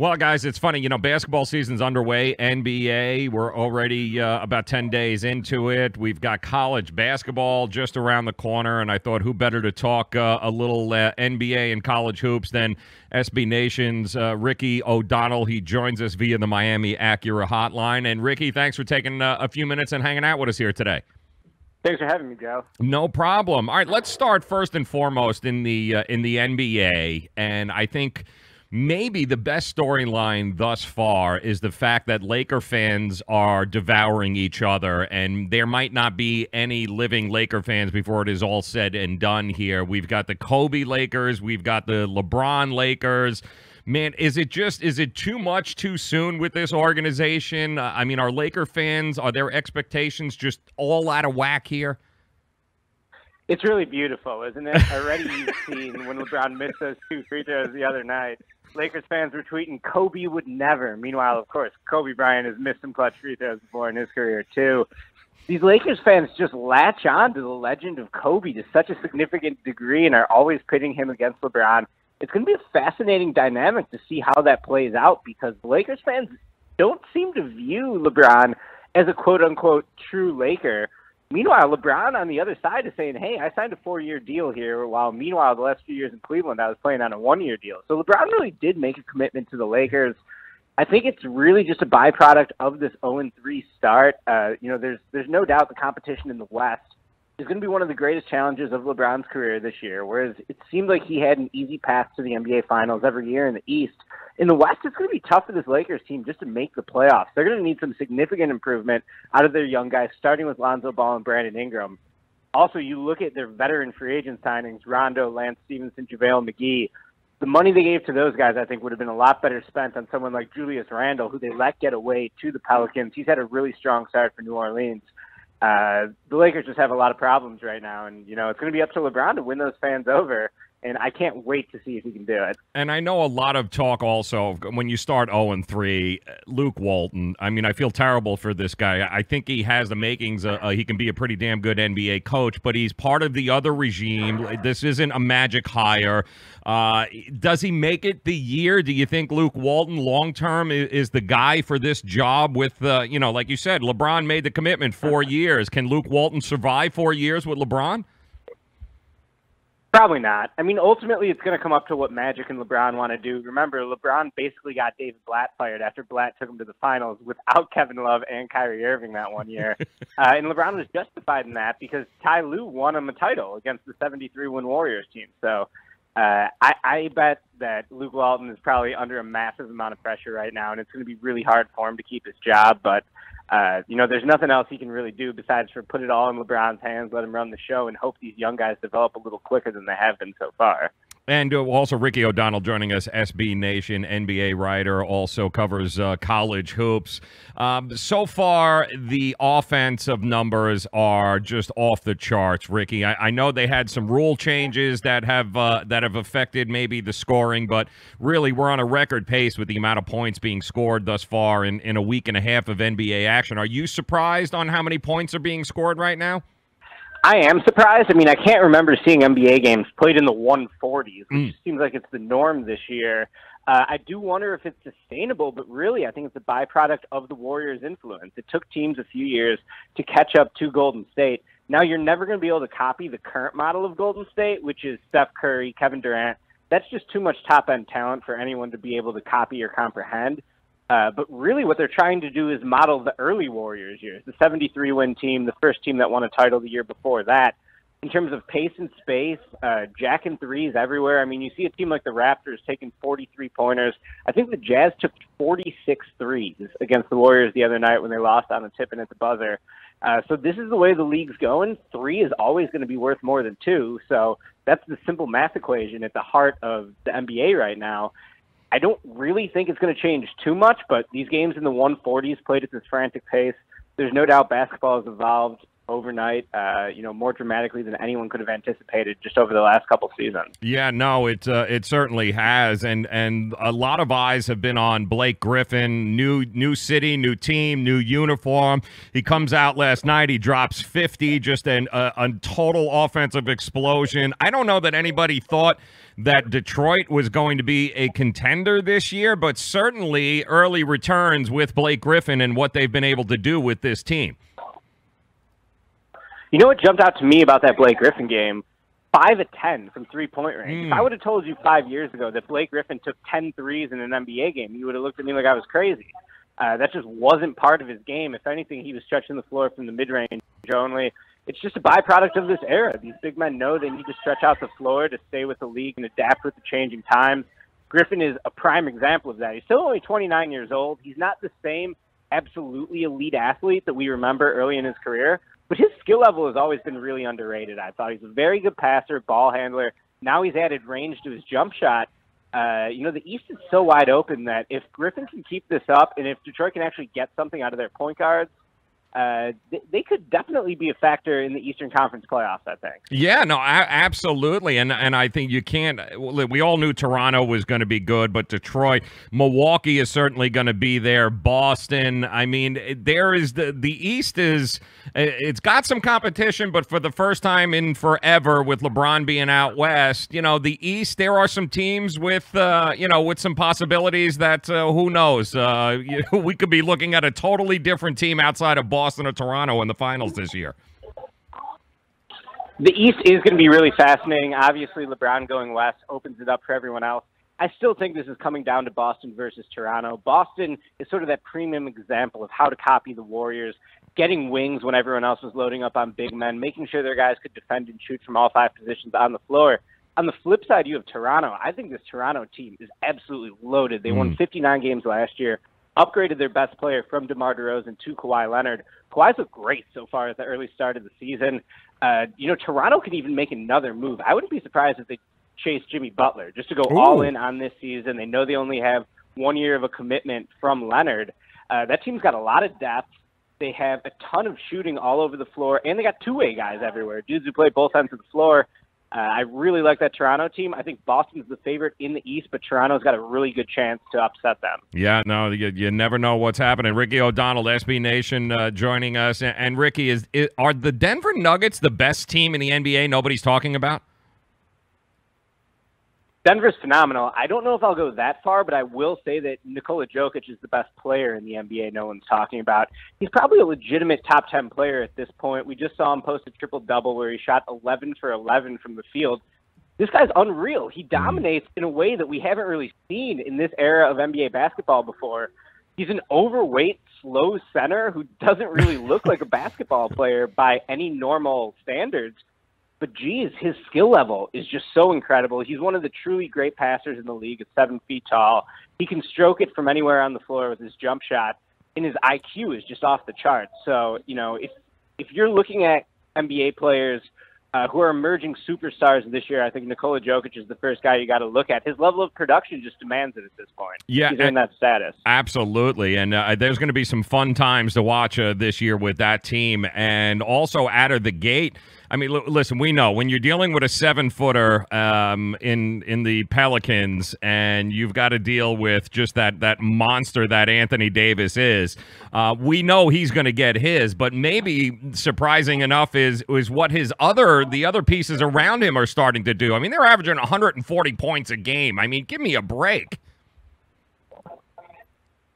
Well, guys, it's funny. Basketball season's underway. NBA, we're already about 10 days into it. We've got college basketball just around the corner, and I thought who better to talk a little NBA and college hoops than SB Nation's Ricky O'Donnell. He joins us via the Miami Acura hotline. And, Ricky, thanks for taking a few minutes and hanging out with us here today. Thanks for having me, Joe. No problem. All right, let's start first and foremost in the NBA, and I think maybe the best storyline thus far is the fact that Laker fans are devouring each other, and there might not be any living Laker fans before it is all said and done here. We've got the Kobe Lakers, we've got the LeBron Lakers. Man, is it too much too soon with this organization? I mean, are Laker fans, are their expectations just all out of whack here? It's really beautiful, isn't it? Already you've seen when LeBron missed those 2 free throws the other night, Lakers fans were tweeting, Kobe would never. Meanwhile, of course, Kobe Bryant has missed some clutch free throws before in his career, too. These Lakers fans just latch on to the legend of Kobe to such a significant degree and are always pitting him against LeBron. It's going to be a fascinating dynamic to see how that plays out because the Lakers fans don't seem to view LeBron as a quote-unquote true Laker. Meanwhile, LeBron on the other side is saying, hey, I signed a 4-year deal here, while meanwhile the last few years in Cleveland I was playing on a 1-year deal. So LeBron really did make a commitment to the Lakers. I think it's really just a byproduct of this 0-3 start. There's no doubt the competition in the West is going to be one of the greatest challenges of LeBron's career this year, whereas it seemed like he had an easy path to the NBA Finals every year in the East. In the West, it's going to be tough for this Lakers team just to make the playoffs. They're going to need some significant improvement out of their young guys, starting with Lonzo Ball and Brandon Ingram. Also, you look at their veteran free agent signings, Rondo, Lance Stevenson, JaVale McGee. The money they gave to those guys, I think, would have been a lot better spent on someone like Julius Randle, who they let get away to the Pelicans. He's had a really strong start for New Orleans. The Lakers just have a lot of problems right now, and, it's going to be up to LeBron to win those fans over, and I can't wait to see if he can do it. And I know a lot of talk also, when you start 0-3, Luke Walton, I mean, I feel terrible for this guy. I think he has the makings. He can be a pretty damn good NBA coach, but he's part of the other regime. This isn't a magic hire. Does he make it the year? Do you think Luke Walton long-term is the guy for this job with, like you said, LeBron made the commitment 4 years. Can Luke Walton survive 4 years with LeBron? Probably not. I mean, ultimately, it's going to come up to what Magic and LeBron want to do. Remember, LeBron basically got David Blatt fired after Blatt took him to the finals without Kevin Love and Kyrie Irving that 1 year. And LeBron was justified in that because Ty Lue won him a title against the 73-win Warriors team. So I bet that Luke Walton is probably under a massive amount of pressure right now, and it's going to be really hard for him to keep his job. But there's nothing else he can really do besides for put it all in LeBron's hands, let him run the show, and hope these young guys develop a little quicker than they have been so far. And also Ricky O'Donnell joining us, SB Nation, NBA writer, also covers college hoops. So far, the offensive numbers are just off the charts, Ricky. I know they had some rule changes that have affected maybe the scoring, but really we're on a record pace with the amount of points being scored thus far in a week and a half of NBA action. Are you surprised on how many points are being scored right now? I am surprised. I mean, I can't remember seeing NBA games played in the 140s, which seems like it's the norm this year. I do wonder if it's sustainable, but really I think it's a byproduct of the Warriors' influence. It took teams a few years to catch up to Golden State. Now you're never going to be able to copy the current model of Golden State, which is Steph Curry, Kevin Durant. That's just too much top-end talent for anyone to be able to copy or comprehend. But really what they're trying to do is model the early Warriors years, the 73-win team, the first team that won a title the year before that. In terms of pace and space, jacking threes everywhere. I mean, you see a team like the Raptors taking 43-pointers. I think the Jazz took 46 threes against the Warriors the other night when they lost on a tip-in at the buzzer. So this is the way the league's going. 3 is always going to be worth more than 2. So that's the simple math equation at the heart of the NBA right now. I don't really think it's going to change too much, but these games in the 140s played at this frantic pace. There's no doubt basketball has evolved overnight, more dramatically than anyone could have anticipated just over the last couple seasons. Yeah, no, it certainly has, and a lot of eyes have been on Blake Griffin. New city, new team, new uniform. He comes out last night. He drops 50, just a total offensive explosion. I don't know that anybody thought that Detroit was going to be a contender this year, but certainly early returns with Blake Griffin and what they've been able to do with this team. You know what jumped out to me about that Blake Griffin game? 5 of 10 from three-point range. If I would have told you 5 years ago that Blake Griffin took 10 threes in an NBA game, you would have looked at me like I was crazy. That just wasn't part of his game. If anything, he was stretching the floor from the mid-range only. It's just a byproduct of this era. These big men know they need to stretch out the floor to stay with the league and adapt with the changing times. Griffin is a prime example of that. He's still only 29 years old. He's not the same absolutely elite athlete that we remember early in his career, but his skill level has always been really underrated. I thought he's a very good passer, ball handler. Now he's added range to his jump shot. The East is so wide open that if Griffin can keep this up and if Detroit can actually get something out of their point guards, they could definitely be a factor in the Eastern Conference playoffs, I think. Yeah, no, absolutely. And I think you can't – we all knew Toronto was going to be good, but Detroit, Milwaukee is certainly going to be there. Boston, I mean, there is the East is – it's got some competition, but for the first time in forever with LeBron being out west, the East, there are some teams with, with some possibilities that who knows. We could be looking at a totally different team outside of Boston or Toronto in the finals this year. The East is going to be really fascinating. Obviously, LeBron going west opens it up for everyone else. I still think this is coming down to Boston versus Toronto. Boston is sort of that premium example of how to copy the Warriors, getting wings when everyone else was loading up on big men, making sure their guys could defend and shoot from all 5 positions on the floor. On the flip side, you have Toronto. I think this Toronto team is absolutely loaded. They won 59 games last year, upgraded their best player from DeMar DeRozan to Kawhi Leonard. Kawhi's looked great so far at the early start of the season. Toronto could even make another move. I wouldn't be surprised if they chase Jimmy Butler just to go all in on this season. They know they only have 1 year of a commitment from Leonard. That team's got a lot of depth. They have a ton of shooting all over the floor, and they got two-way guys everywhere, dudes who play both ends of the floor. I really like that Toronto team. I think Boston's the favorite in the East, but Toronto's got a really good chance to upset them. Yeah, no, you never know what's happening. Ricky O'Donnell, SB Nation, joining us. And Ricky, are the Denver Nuggets the best team in the NBA nobody's talking about? Denver's phenomenal. I don't know if I'll go that far, but I will say that Nikola Jokic is the best player in the NBA no one's talking about. He's probably a legitimate top 10 player at this point. We just saw him post a triple-double where he shot 11 for 11 from the field. This guy's unreal. He dominates in a way that we haven't really seen in this era of NBA basketball before. He's an overweight, slow center who doesn't really look like a basketball player by any normal standards. But, geez, his skill level is just so incredible. He's one of the truly great passers in the league at 7 feet tall. He can stroke it from anywhere on the floor with his jump shot, and his IQ is just off the charts. So, if you're looking at NBA players who are emerging superstars this year, I think Nikola Jokic is the first guy you got to look at. His level of production just demands it at this point. Yeah, he's in that status. Absolutely, and there's going to be some fun times to watch this year with that team. And also out of the gate, I mean, listen, we know when you're dealing with a 7-footer in the Pelicans, and you've got to deal with just that monster that Anthony Davis is. We know he's going to get his, but maybe surprising enough is what the other pieces around him are starting to do. I mean, they're averaging 140 points a game. I mean, give me a break.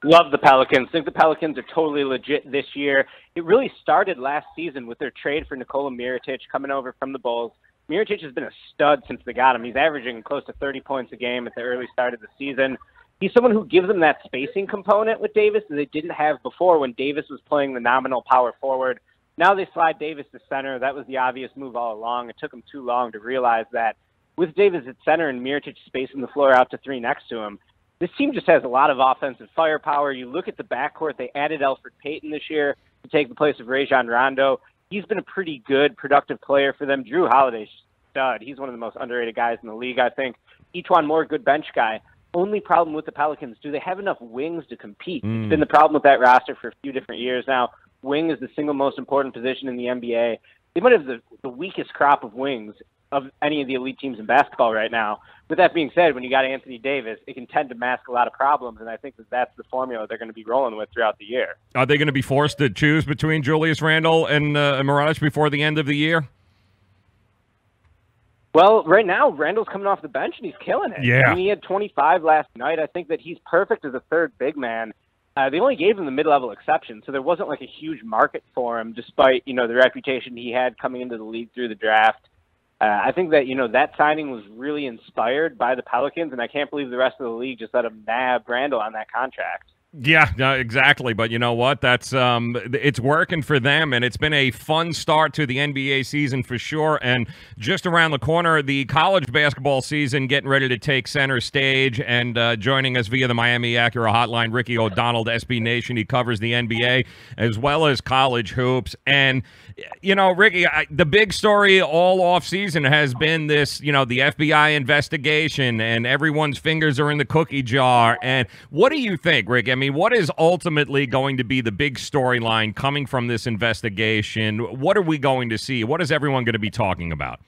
Love the Pelicans. Think the Pelicans are totally legit this year. It really started last season with their trade for Nikola Mirotic coming over from the Bulls. Mirotic has been a stud since they got him. He's averaging close to 30 points a game at the early start of the season. He's someone who gives them that spacing component with Davis that they didn't have before when Davis was playing the nominal power forward. Now they slide Davis to center. That was the obvious move all along. It took them too long to realize that with Davis at center and Mirotic spacing the floor out to 3 next to him, this team just has a lot of offensive firepower. You look at the backcourt, they added Elfrid Payton this year to take the place of Rajon Rondo. He's been a pretty good, productive player for them. Drew Holiday's stud. He's one of the most underrated guys in the league, I think. Etuan Moore, good bench guy. Only problem with the Pelicans, do they have enough wings to compete? It's been the problem with that roster for a few different years now. wing is the single most important position in the NBA. They might have the weakest crop of wings of any of the elite teams in basketball right now. With that being said, when you got Anthony Davis, it can tend to mask a lot of problems, and I think that's the formula they're going to be rolling with throughout the year. Are they going to be forced to choose between Julius Randle and Morotic before the end of the year? Well, right now, Randall's coming off the bench, and he's killing it. Yeah. I mean, he had 25 last night. I think that he's perfect as a third big man. They only gave him the mid-level exception, so there wasn't like a huge market for him, despite, the reputation he had coming into the league through the draft. I think that, that signing was really inspired by the Pelicans, and I can't believe the rest of the league just let him nab Randall on that contract. Yeah, no, exactly. But you know what? That's it's working for them, and it's been a fun start to the NBA season for sure. And just around the corner, the college basketball season getting ready to take center stage. And joining us via the Miami Acura hotline, Ricky O'Donnell, SB Nation. He covers the NBA as well as college hoops. And Ricky, the big story all off season has been this, the FBI investigation, and everyone's fingers are in the cookie jar. And what do you think, Rick? I mean, what is ultimately going to be the big storyline coming from this investigation? What are we going to see? What is everyone going to be talking about?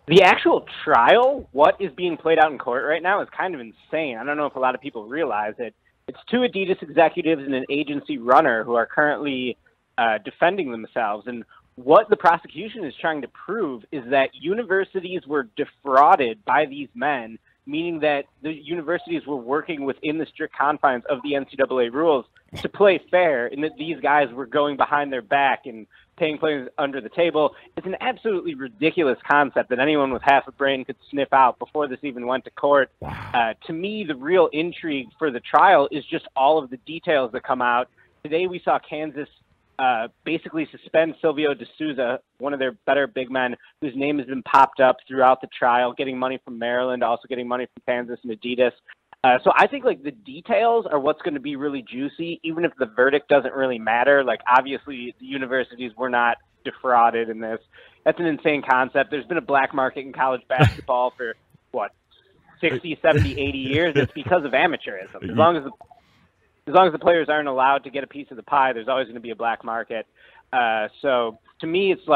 The actual trial, what is being played out in court right now, is kind of insane. I don't know if a lot of people realize it. It's two Adidas executives and an agency runner who are currently defending themselves. And what the prosecution is trying to prove is that universities were defrauded by these men, meaning that the universities were working within the strict confines of the NCAA rules to play fair, and that these guys were going behind their back and paying players under the table. It's an absolutely ridiculous concept that anyone with half a brain could sniff out before this even went to court. To me, the real intrigue for the trial is just all of the details that come out. Today we saw Kansas basically suspend Silvio De Souza, one of their better big men, whose name has been popped up throughout the trial, getting money from Maryland, also getting money from Kansas and Adidas. So I think the details are what's going to be really juicy, even if the verdict doesn't really matter. Obviously the universities were not defrauded in this. That's an insane concept. There's been a black market in college basketball for 60, 70, 80 years. It's because of amateurism. As long as the players aren't allowed to get a piece of the pie, there's always going to be a black market. So to me, it's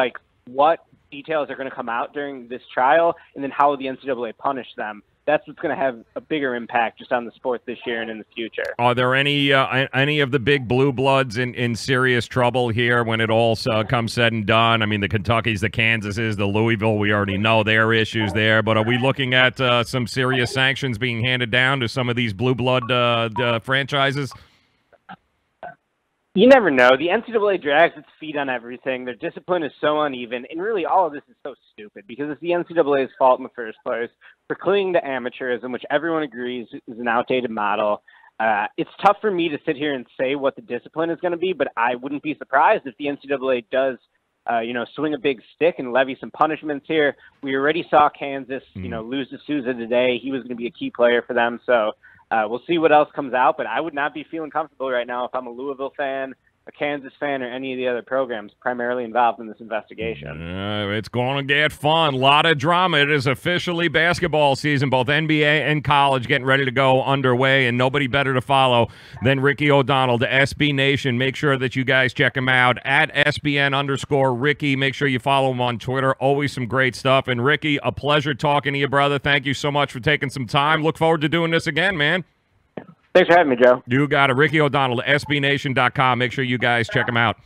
what details are going to come out during this trial, and then how will the NCAA punish them? That's what's going to have a bigger impact just on the sport this year and in the future. Are there any of the big blue bloods in serious trouble here when it all comes said and done? I mean, the Kentuckys, the Kansases, the Louisville, we already know their issues there. But are we looking at some serious sanctions being handed down to some of these blue blood franchises? You never know. The NCAA drags its feet on everything. Their discipline is so uneven, and really all of this is so stupid because it's the NCAA's fault in the first place for clinging to amateurism, which everyone agrees is an outdated model. It's tough for me to sit here and say what the discipline is going to be, but I wouldn't be surprised if the NCAA does, swing a big stick and levy some punishments here. We already saw Kansas, lose to Souza today. He was going to be a key player for them, so we'll see what else comes out, but I would not be feeling comfortable right now if I'm a Louisville fan, a Kansas fan, or any of the other programs primarily involved in this investigation. It's going to get fun. A lot of drama. It is officially basketball season, both NBA and college getting ready to go underway, and nobody better to follow than Ricky O'Donnell, the SB Nation. Make sure that you guys check him out at SBN_Ricky. Make sure you follow him on Twitter. Always some great stuff. And Ricky, a pleasure talking to you, brother. Thank you so much for taking some time. Look forward to doing this again, man. Thanks for having me, Joe. You got it. Ricky O'Donnell, SBNation.com. Make sure you guys check him out.